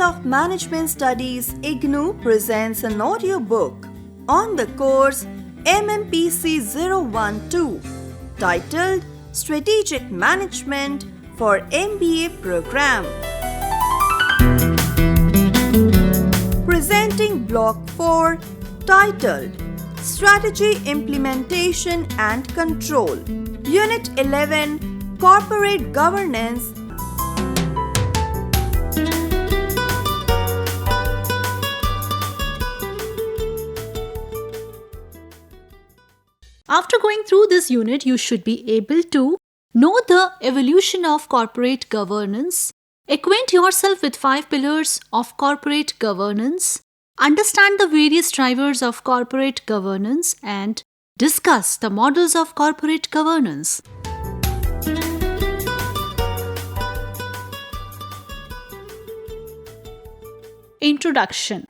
of Management Studies IGNOU presents an audiobook on the course MMPC-012 titled Strategic Management for MBA Program. Presenting Block 4 titled Strategy Implementation and Control, Unit 11 Corporate Governance. After going through this unit, you should be able to know the evolution of corporate governance, acquaint yourself with 5 pillars of corporate governance, understand the various drivers of corporate governance, and discuss the models of corporate governance. Introduction.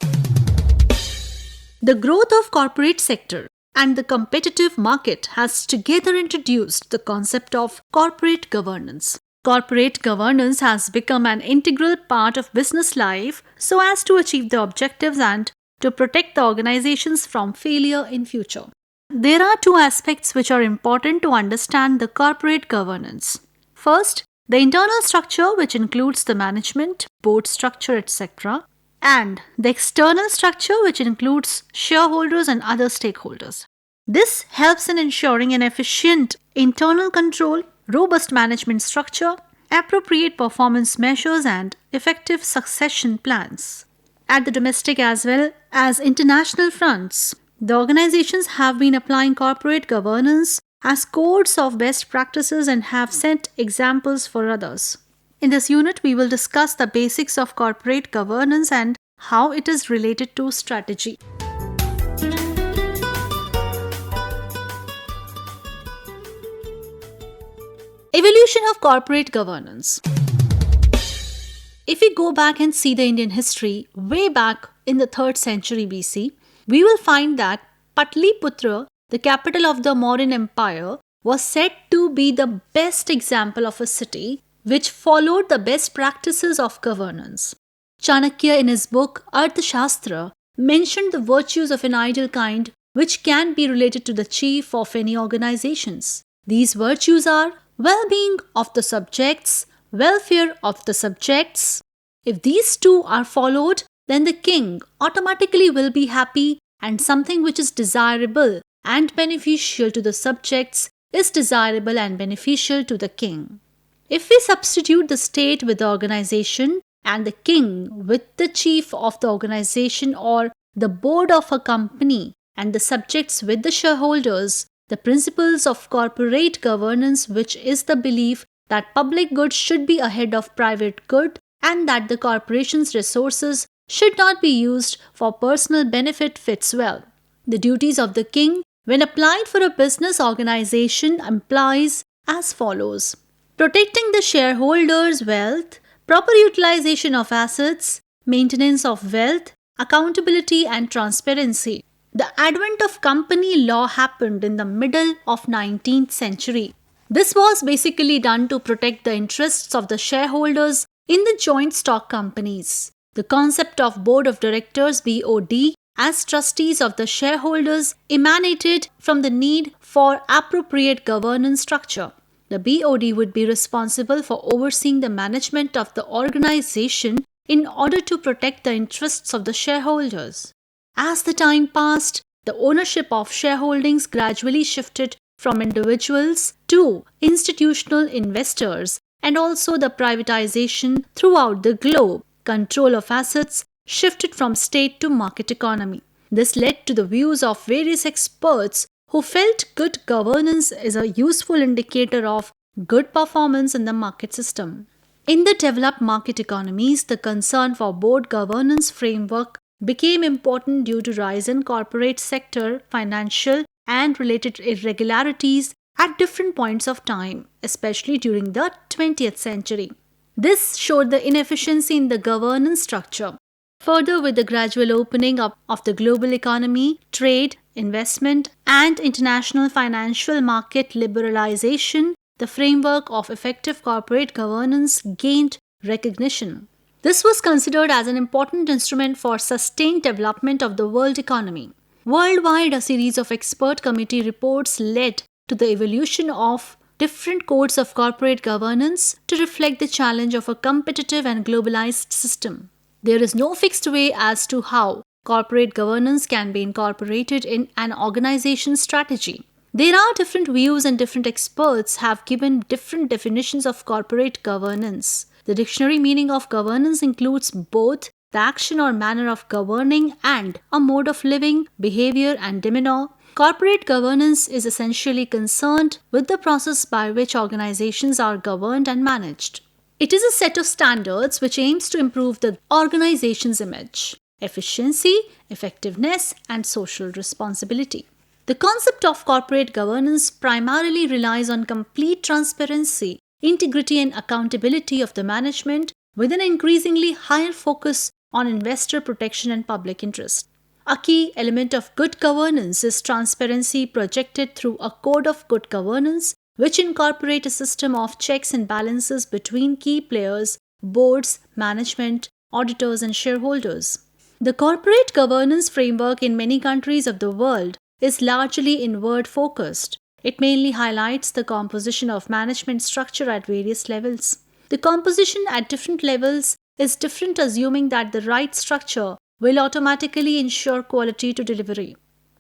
The growth of corporate sector and the competitive market has together introduced the concept of corporate governance. Corporate governance has become an integral part of business life so as to achieve the objectives and to protect the organizations from failure in future. There are 2 aspects which are important to understand the corporate governance. First, the internal structure, which includes the management, board structure, etc., and the external structure, which includes shareholders and other stakeholders. This helps in ensuring an efficient internal control, robust management structure, appropriate performance measures, and effective succession plans. At the domestic as well as international fronts, the organizations have been applying corporate governance as codes of best practices and have set examples for others. In this unit, we will discuss the basics of corporate governance and how it is related to strategy. Evolution of corporate governance. If we go back and see the Indian history way back in the 3rd century BC, we will find that Patliputra, the capital of the Mauryan Empire, was said to be the best example of a city which followed the best practices of governance. Chanakya in his book Arthashastra mentioned the virtues of an ideal kind which can be related to the chief of any organizations. These virtues are well-being of the subjects, welfare of the subjects. If these 2 are followed, then the king automatically will be happy, and something which is desirable and beneficial to the subjects is desirable and beneficial to the king. If we substitute the state with the organization and the king with the chief of the organization or the board of a company and the subjects with the shareholders, the principles of corporate governance, which is the belief that public good should be ahead of private good and that the corporation's resources should not be used for personal benefit, fits well. The duties of the king when applied for a business organization implies as follows: protecting the shareholders' wealth, proper utilization of assets, maintenance of wealth, accountability and transparency. The advent of company law happened in the middle of 19th century. This was basically done to protect the interests of the shareholders in the joint stock companies. The concept of board of directors (BOD) as trustees of the shareholders emanated from the need for appropriate governance structure. The BOD would be responsible for overseeing the management of the organization in order to protect the interests of the shareholders. As the time passed, the ownership of shareholdings gradually shifted from individuals to institutional investors, and also the privatization throughout the globe. Control of assets shifted from state to market economy. This led to the views of various experts who felt good governance is a useful indicator of good performance in the market system. In the developed market economies, the concern for board governance framework became important due to rise in corporate sector, financial and related irregularities at different points of time, especially during the 20th century. This showed the inefficiency in the governance structure. Further, with the gradual opening up of the global economy, trade, investment, and international financial market liberalization, the framework of effective corporate governance gained recognition. This was considered as an important instrument for sustained development of the world economy. Worldwide, a series of expert committee reports led to the evolution of different codes of corporate governance to reflect the challenge of a competitive and globalized system. There is no fixed way as to how corporate governance can be incorporated in an organization's strategy. There are different views, and different experts have given different definitions of corporate governance. The dictionary meaning of governance includes both the action or manner of governing and a mode of living, behavior, and demeanor. Corporate governance is essentially concerned with the process by which organizations are governed and managed. It is a set of standards which aims to improve the organization's image, efficiency, effectiveness, and social responsibility. The concept of corporate governance primarily relies on complete transparency, integrity, and accountability of the management, with an increasingly higher focus on investor protection and public interest. A key element of good governance is transparency projected through a code of good governance, which incorporate a system of checks and balances between key players, boards, management, auditors, and shareholders. The corporate governance framework in many countries of the world is largely inward focused. It mainly highlights the composition of management structure at various levels. The composition at different levels is different, assuming that the right structure will automatically ensure quality to delivery.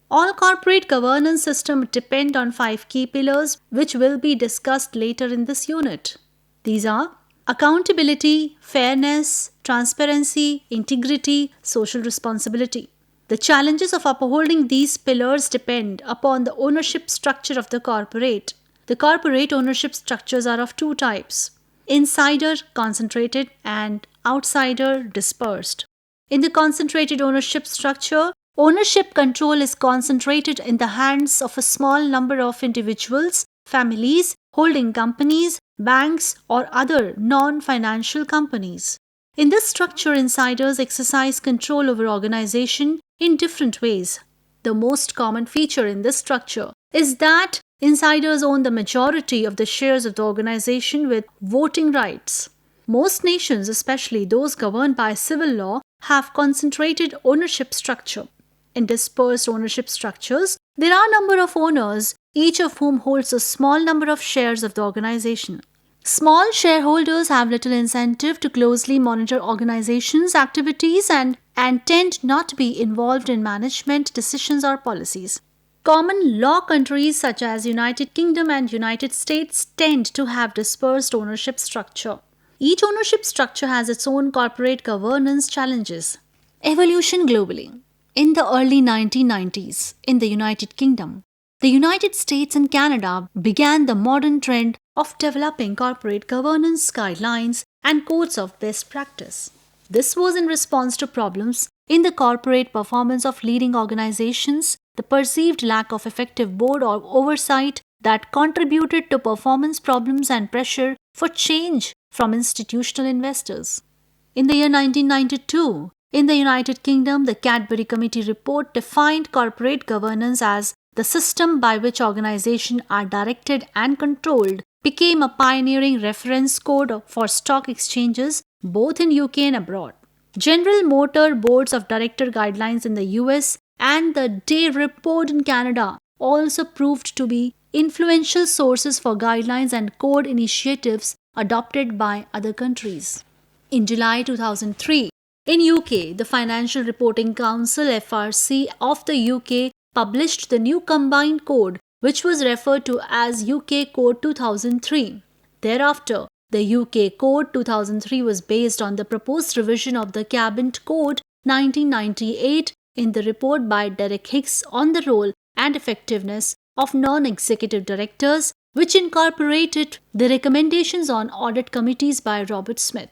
All corporate governance systems depend on 5 key pillars, which will be discussed later in this unit. These are accountability, fairness, transparency, integrity, social responsibility. The challenges of upholding these pillars depend upon the ownership structure of the corporate. The corporate ownership structures are of 2 types: insider concentrated and outsider dispersed. In the concentrated ownership structure, ownership control is concentrated in the hands of a small number of individuals, families, holding companies, banks, or other non-financial companies. In this structure, insiders exercise control over organization in different ways. The most common feature in this structure is that insiders own the majority of the shares of the organization with voting rights. Most nations, especially those governed by civil law, have concentrated ownership structure. In dispersed ownership structures, there are a number of owners, each of whom holds a small number of shares of the organization. Small shareholders have little incentive to closely monitor organizations' activities and tend not to be involved in management decisions or policies. Common law countries such as United Kingdom and United States tend to have dispersed ownership structure. Each ownership structure has its own corporate governance challenges. Evolution globally. In the early 1990s, in the United Kingdom, the United States and Canada began the modern trend of developing corporate governance guidelines and codes of best practice. This was in response to problems in the corporate performance of leading organizations, the perceived lack of effective board or oversight that contributed to performance problems, and pressure for change from institutional investors. In the year 1992, in the United Kingdom, the Cadbury Committee report defined corporate governance as the system by which organizations are directed and controlled, became a pioneering reference code for stock exchanges both in UK and abroad. General Motor Boards of Director guidelines in the US and the Day report in Canada also proved to be influential sources for guidelines and code initiatives adopted by other countries. In July 2003, in UK, the Financial Reporting Council (FRC) of the UK published the new combined code, which was referred to as UK Code 2003. Thereafter, the UK Code 2003 was based on the proposed revision of the Cabinet Code 1998 in the report by Derek Hicks on the role and effectiveness of non-executive directors, which incorporated the recommendations on audit committees by Robert Smith.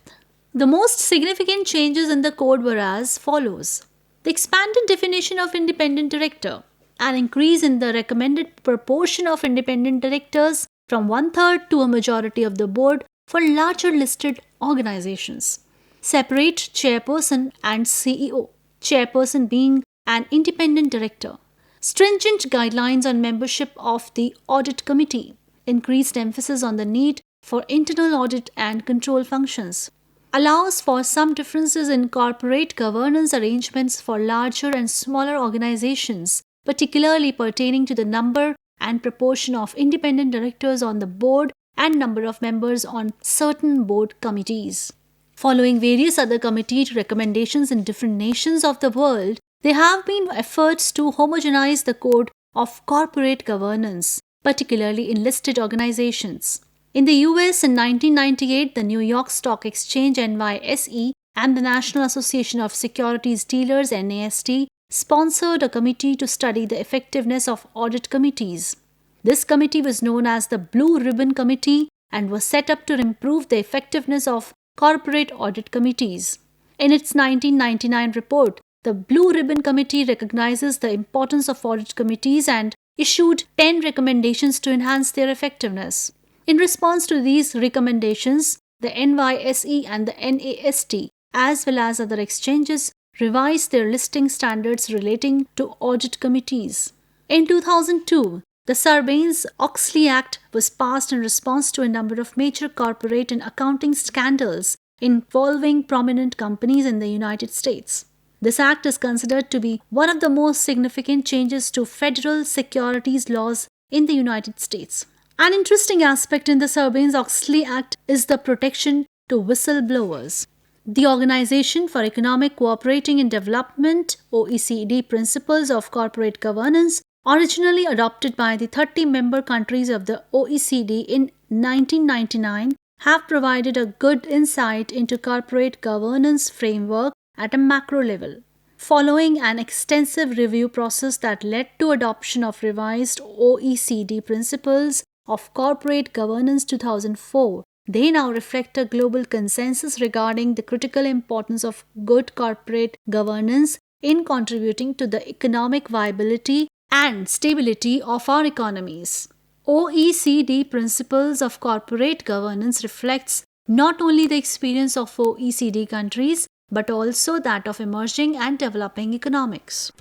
The most significant changes in the code were as follows: the expanded definition of independent director, an increase in the recommended proportion of independent directors from 1/3 to a majority of the board for larger listed organizations, separate chairperson and CEO, chairperson being an independent director, stringent guidelines on membership of the audit committee, increased emphasis on the need for internal audit and control functions, allows for some differences in corporate governance arrangements for larger and smaller organizations, particularly pertaining to the number and proportion of independent directors on the board and number of members on certain board committees. Following various other committee recommendations in different nations of the world, there have been efforts to homogenize the code of corporate governance, particularly in listed organizations. In the US in 1998, the New York Stock Exchange NYSE and the National Association of Securities Dealers NASD sponsored a committee to study the effectiveness of audit committees. This committee was known as the Blue Ribbon Committee and was set up to improve the effectiveness of corporate audit committees. In its 1999 report, the Blue Ribbon Committee recognizes the importance of audit committees and issued 10 recommendations to enhance their effectiveness. In response to these recommendations, the NYSE and the NASD, as well as other exchanges, revised their listing standards relating to audit committees. In 2002, the Sarbanes-Oxley Act was passed in response to a number of major corporate and accounting scandals involving prominent companies in the United States. This act is considered to be one of the most significant changes to federal securities laws in the United States. An interesting aspect in the Sarbanes-Oxley Act is the protection to whistleblowers. The Organization for Economic Cooperating and Development (OECD) principles of corporate governance, originally adopted by the 30-member countries of the OECD in 1999, have provided a good insight into corporate governance framework at a macro level. Following an extensive review process that led to adoption of revised OECD principles of corporate governance 2004, they now reflect a global consensus regarding the critical importance of good corporate governance in contributing to the economic viability and stability of our economies. OECD principles of corporate governance reflects not only the experience of OECD countries but also that of emerging and developing economics.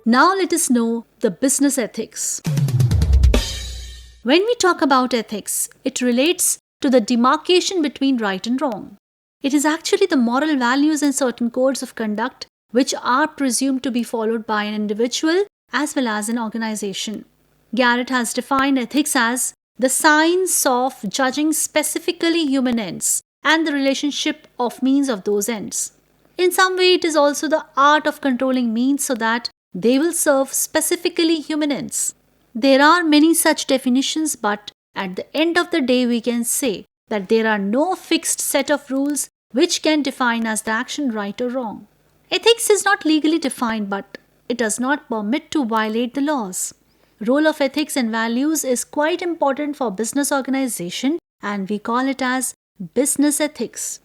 Now let us know the business ethics. When we talk about ethics, it relates to the demarcation between right and wrong. It is actually the moral values and certain codes of conduct which are presumed to be followed by an individual as well as an organization. Garrett has defined ethics as the science of judging specifically human ends and the relationship of means of those ends. In some way, it is also the art of controlling means so that they will serve specifically human ends. There are many such definitions, but at the end of the day, we can say that there are no fixed set of rules which can define as the action right or wrong. Ethics is not legally defined, but it does not permit to violate the laws. Role of ethics and values is quite important for business organization, and we call it as business ethics.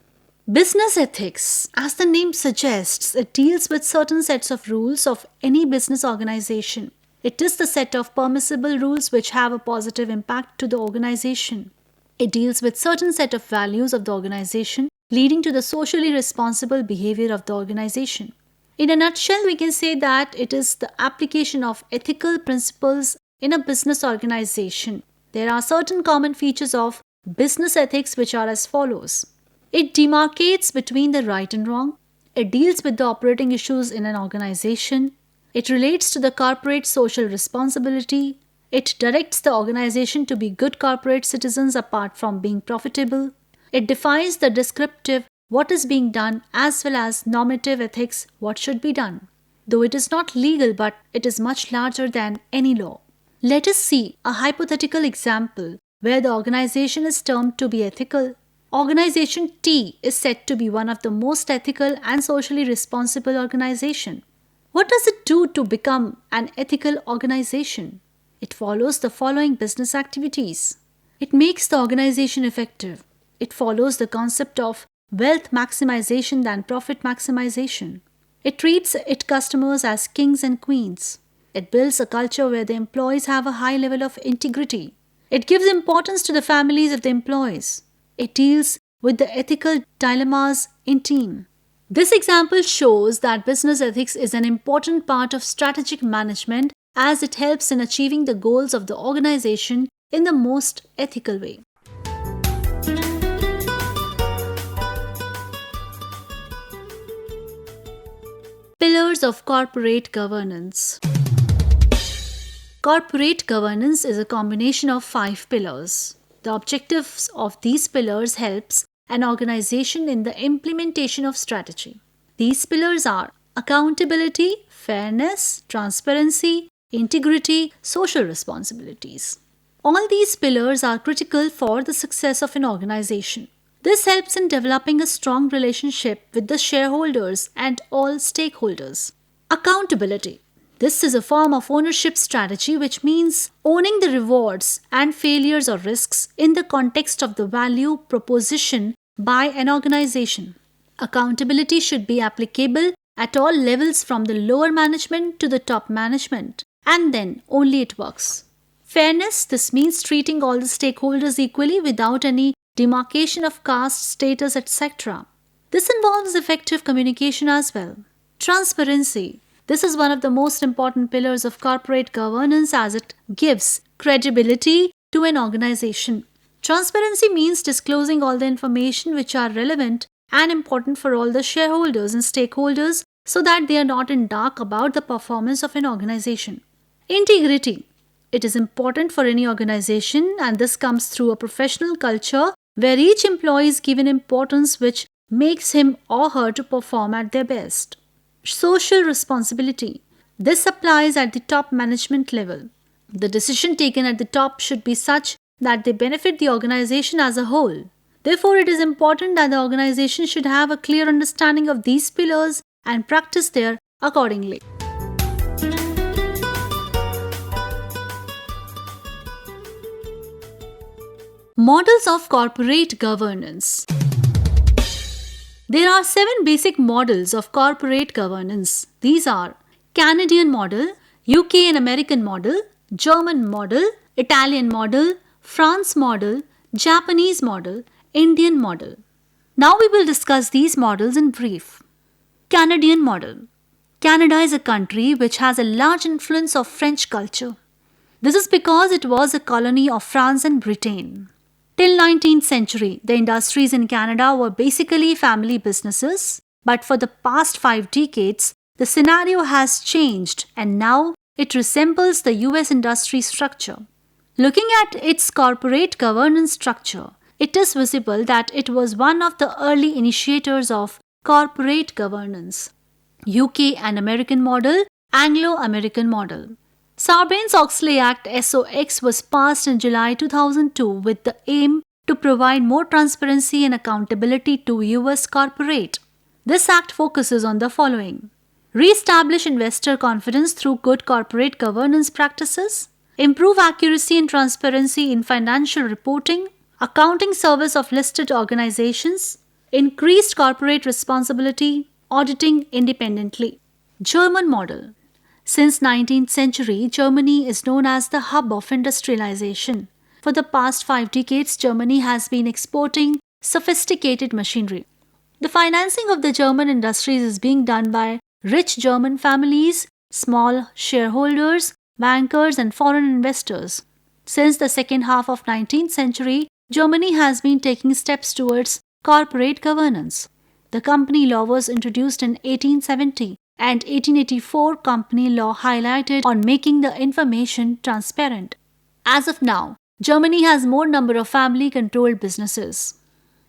Business ethics, as the name suggests, it deals with certain sets of rules of any business organization. It is the set of permissible rules which have a positive impact to the organization. It deals with certain set of values of the organization leading to the socially responsible behavior of the organization. In a nutshell, we can say that it is the application of ethical principles in a business organization. There are certain common features of business ethics which are as follows. It demarcates between the right and wrong. It deals with the operating issues in an organization. It relates to the corporate social responsibility. It directs the organization to be good corporate citizens apart from being profitable. It defines the descriptive what is being done as well as normative ethics what should be done. Though it is not legal, but it is much larger than any law. Let us see a hypothetical example where the organization is termed to be ethical. Organization T is said to be one of the most ethical and socially responsible organization. What does it do to become an ethical organization? It follows the following business activities. It makes the organization effective. It follows the concept of wealth maximization than profit maximization. It treats its customers as kings and queens. It builds a culture where the employees have a high level of integrity. It gives importance to the families of the employees. It deals with the ethical dilemmas in team. This example shows that business ethics is an important part of strategic management as it helps in achieving the goals of the organization in the most ethical way. Pillars of corporate governance. Corporate governance is a combination of 5 pillars. The objectives of these pillars helps an organization in the implementation of strategy. These pillars are accountability, fairness, transparency, integrity, social responsibilities. All these pillars are critical for the success of an organization. This helps in developing a strong relationship with the shareholders and all stakeholders. Accountability. This is a form of ownership strategy which means owning the rewards and failures or risks in the context of the value proposition by an organization. Accountability should be applicable at all levels from the lower management to the top management, and then only it works. Fairness. This means treating all the stakeholders equally without any demarcation of caste, status, etc. This involves effective communication as well. Transparency. This is one of the most important pillars of corporate governance as it gives credibility to an organization. Transparency means disclosing all the information which are relevant and important for all the shareholders and stakeholders so that they are not in dark about the performance of an organization. Integrity. It is important for any organization, and this comes through a professional culture where each employee is given importance which makes him or her to perform at their best. Social responsibility. This applies at the top management level. The decision taken at the top should be such that they benefit the organization as a whole. Therefore, it is important that the organization should have a clear understanding of these pillars and practice there accordingly. Models of corporate governance. There are 7 basic models of corporate governance. These are Canadian model, UK and American model, German model, Italian model, France model, Japanese model, Indian model. Now we will discuss these models in brief. Canadian model. Canada is a country which has a large influence of French culture. This is because it was a colony of France and Britain. Till 19th century, the industries in Canada were basically family businesses, but for the past 5 decades, the scenario has changed and now it resembles the US industry structure. Looking at its corporate governance structure, it is visible that it was one of the early initiators of corporate governance. UK and American model, Anglo-American model. Sarbanes-Oxley Act SOX was passed in July 2002 with the aim to provide more transparency and accountability to US corporate. This act focuses on the following: re-establish investor confidence through good corporate governance practices, improve accuracy and transparency in financial reporting, accounting service of listed organizations, increased corporate responsibility, auditing independently. German model. Since 19th century, Germany is known as the hub of industrialization. For the past 5 decades, Germany has been exporting sophisticated machinery. The financing of the German industries is being done by rich German families, small shareholders, bankers and foreign investors. Since the second half of 19th century, Germany has been taking steps towards corporate governance. The company law was introduced in 1870 and 1884 company law highlighted on making the information transparent. As of now, Germany has more number of family-controlled businesses.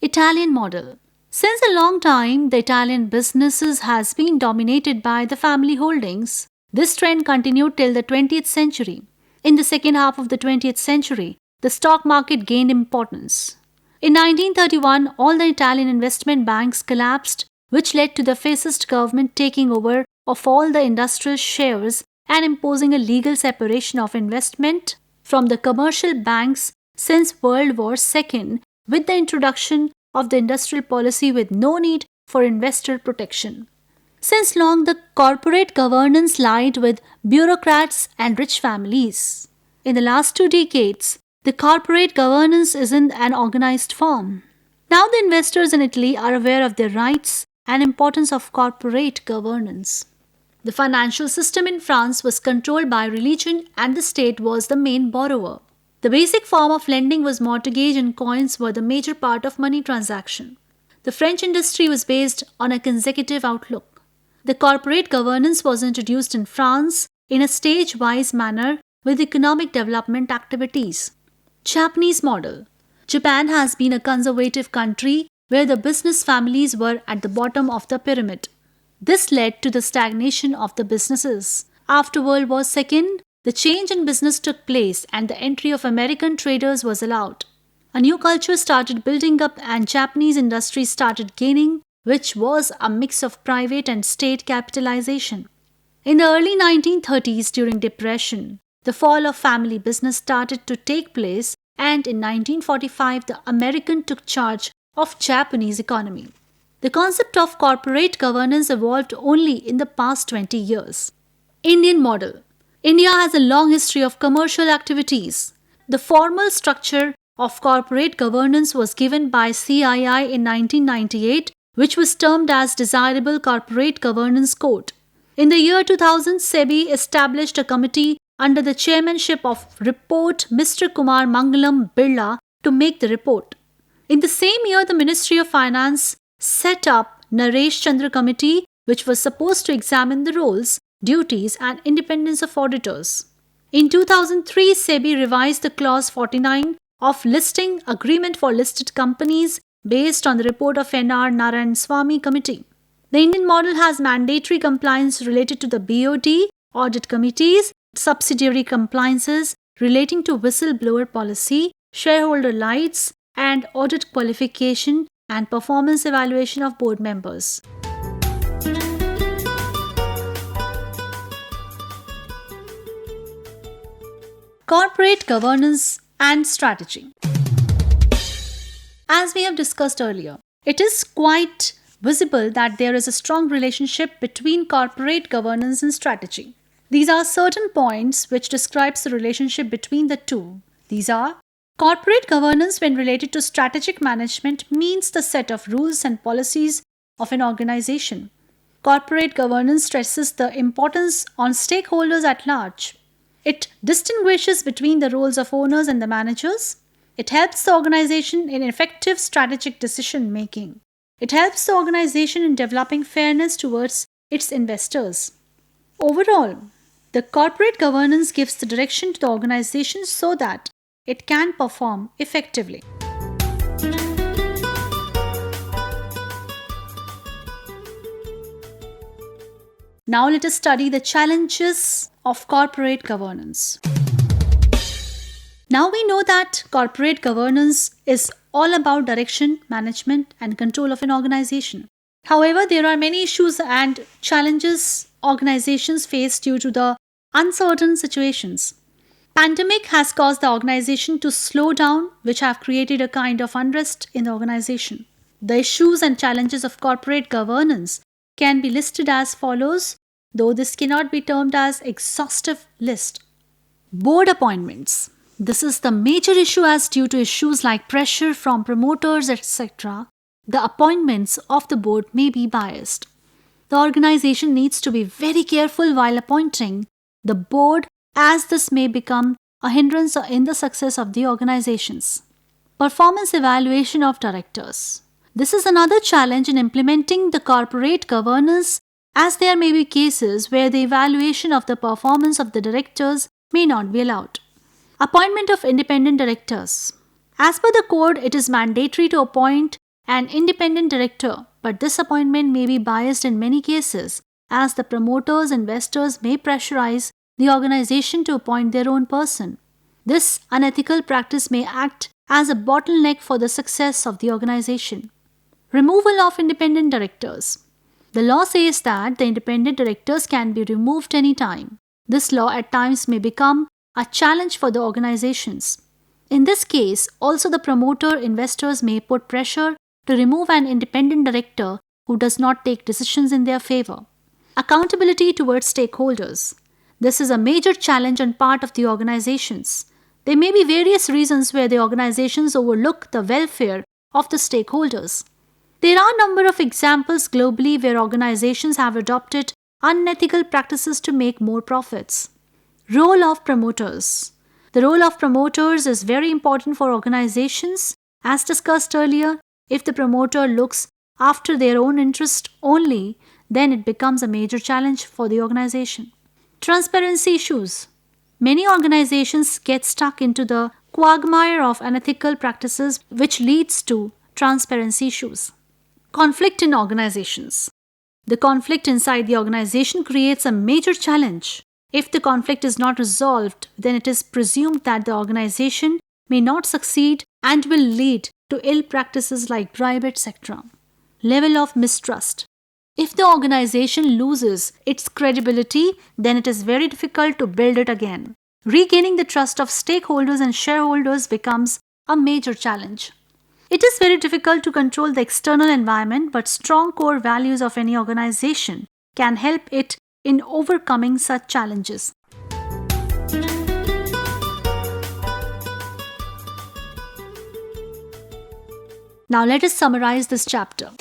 Italian model. Since a long time, the Italian businesses has been dominated by the family holdings. This trend continued till the 20th century. In the second half of the 20th century, the stock market gained importance. In 1931, all the Italian investment banks collapsed, which led to the fascist government taking over of all the industrial shares and imposing a legal separation of investment from the commercial banks since World War II with the introduction of the industrial policy with no need for investor protection. Since long, the corporate governance lied with bureaucrats and rich families. In the last 2 decades, the corporate governance is in an organized form. Now the investors in Italy are aware of their rights and importance of corporate governance. The financial system in France was controlled by religion and the state was the main borrower. The basic form of lending was mortgage and coins were the major part of money transaction. The French industry was based on a consecutive outlook. The corporate governance was introduced in France in a stage-wise manner with economic development activities. Japanese model. Japan has been a conservative country where the business families were at the bottom of the pyramid. This led to the stagnation of the businesses. After World War II, the change in business took place and the entry of American traders was allowed. A new culture started building up and Japanese industry started gaining, which was a mix of private and state capitalization. In the early 1930s, during Depression, the fall of family business started to take place and in 1945, the American took charge of Japanese economy. The concept of corporate governance evolved only in the past 20 years. Indian model. India has a long history of commercial activities. The formal structure of corporate governance was given by CII in 1998, which was termed as Desirable Corporate Governance Code. In the year 2000, SEBI established a committee under the chairmanship of Report Mr. Kumar Mangalam Birla to make the report. In the same year, the Ministry of Finance set up Naresh Chandra Committee, which was supposed to examine the roles, duties and independence of auditors. In 2003, SEBI revised the Clause 49 of Listing Agreement for Listed Companies based on the report of N.R. Narayan Swamy Committee. The Indian model has mandatory compliance related to the BOD, audit committees, subsidiary compliances relating to whistleblower policy, shareholder rights, and audit qualification and performance evaluation of board members. Corporate governance and strategy. As we have discussed earlier, it is quite visible that there is a strong relationship between corporate governance and strategy. These are certain points which describes the relationship between the two. These are: corporate governance, when related to strategic management, means the set of rules and policies of an organization. Corporate governance stresses the importance on stakeholders at large. It distinguishes between the roles of owners and the managers. It helps the organization in effective strategic decision making. It helps the organization in developing fairness towards its investors. Overall, the corporate governance gives the direction to the organization so that it can perform effectively. Now let us study the challenges of corporate governance. Now we know that corporate governance is all about direction, management, and control of an organization. However, there are many issues and challenges organizations face due to the uncertain situations. Pandemic has caused the organization to slow down, which have created a kind of unrest in the organization. The issues and challenges of corporate governance can be listed as follows, though this cannot be termed as exhaustive list. Board appointments. This is the major issue, as due to issues like pressure from promoters, etc., the appointments of the board may be biased. The organization needs to be very careful while appointing the board, as this may become a hindrance in the success of the organizations. Performance evaluation of directors. This is another challenge in implementing the corporate governance, as there may be cases where the evaluation of the performance of the directors may not be allowed. Appointment of independent directors. As per the code, it is mandatory to appoint an independent director, but this appointment may be biased in many cases, as the promoters, investors may pressurize the organization to appoint their own person. This unethical practice may act as a bottleneck for the success of the organization. Removal of independent directors. The law says that the independent directors can be removed anytime. This law at times may become a challenge for the organizations. In this case, also the promoter investors may put pressure to remove an independent director who does not take decisions in their favor. Accountability towards stakeholders. This is a major challenge on part of the organizations. There may be various reasons where the organizations overlook the welfare of the stakeholders. There are a number of examples globally where organizations have adopted unethical practices to make more profits. Role of promoters. The role of promoters is very important for organizations. As discussed earlier, if the promoter looks after their own interest only, then it becomes a major challenge for the organization. Transparency issues. Many organizations get stuck into the quagmire of unethical practices, which leads to transparency issues. Conflict in organizations. The conflict inside the organization creates a major challenge. If the conflict is not resolved, then it is presumed that the organization may not succeed and will lead to ill practices like bribe, etc. Level of mistrust. If the organization loses its credibility, then it is very difficult to build it again. Regaining the trust of stakeholders and shareholders becomes a major challenge. It is very difficult to control the external environment, but strong core values of any organization can help it in overcoming such challenges. Now let us summarize this chapter.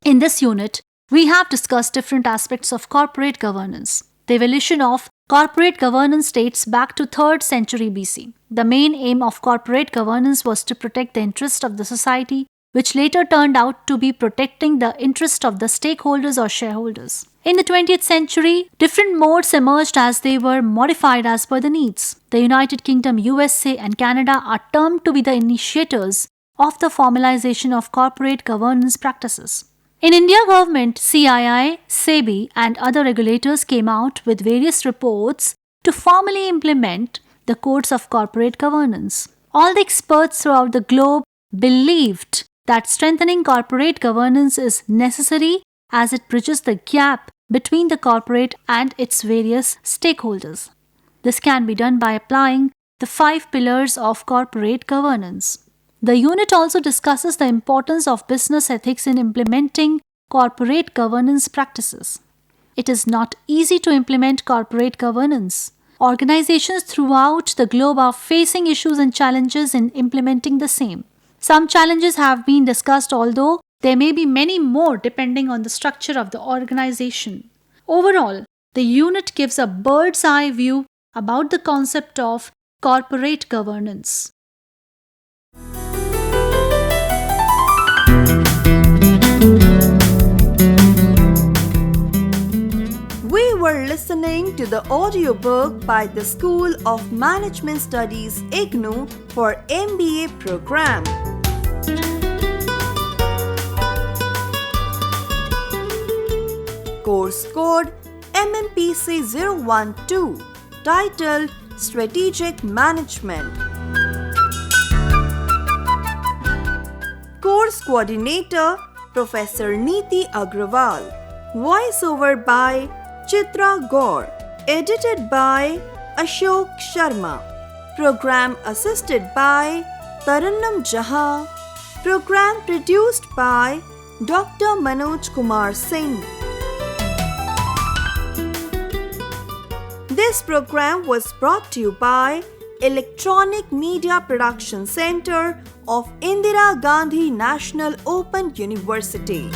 In this unit, we have discussed different aspects of corporate governance. The evolution of corporate governance dates back to 3rd century BC. The main aim of corporate governance was to protect the interest of the society, which later turned out to be protecting the interest of the stakeholders or shareholders. In the 20th century, different modes emerged as they were modified as per the needs. The United Kingdom, USA, and Canada are termed to be the initiators of the formalization of corporate governance practices. In India, government, CII, SEBI, and other regulators came out with various reports to formally implement the codes of corporate governance. All the experts throughout the globe believed that strengthening corporate governance is necessary as it bridges the gap between the corporate and its various stakeholders. This can be done by applying the 5 pillars of corporate governance. The unit also discusses the importance of business ethics in implementing corporate governance practices. It is not easy to implement corporate governance. Organizations throughout the globe are facing issues and challenges in implementing the same. Some challenges have been discussed, although there may be many more depending on the structure of the organization. Overall, the unit gives a bird's eye view about the concept of corporate governance. We were listening to the audiobook by the School of Management Studies IGNOU for MBA program. Course code MMPC-012, titled Strategic Management. Course coordinator Professor Neeti Agrawal. Voiceover by Chitra Gaur. Edited by Ashok Sharma. Program assisted by Tarannum Jaha. Program produced by Dr. Manoj Kumar Singh. This program was brought to you by Electronic Media Production Center of Indira Gandhi National Open University.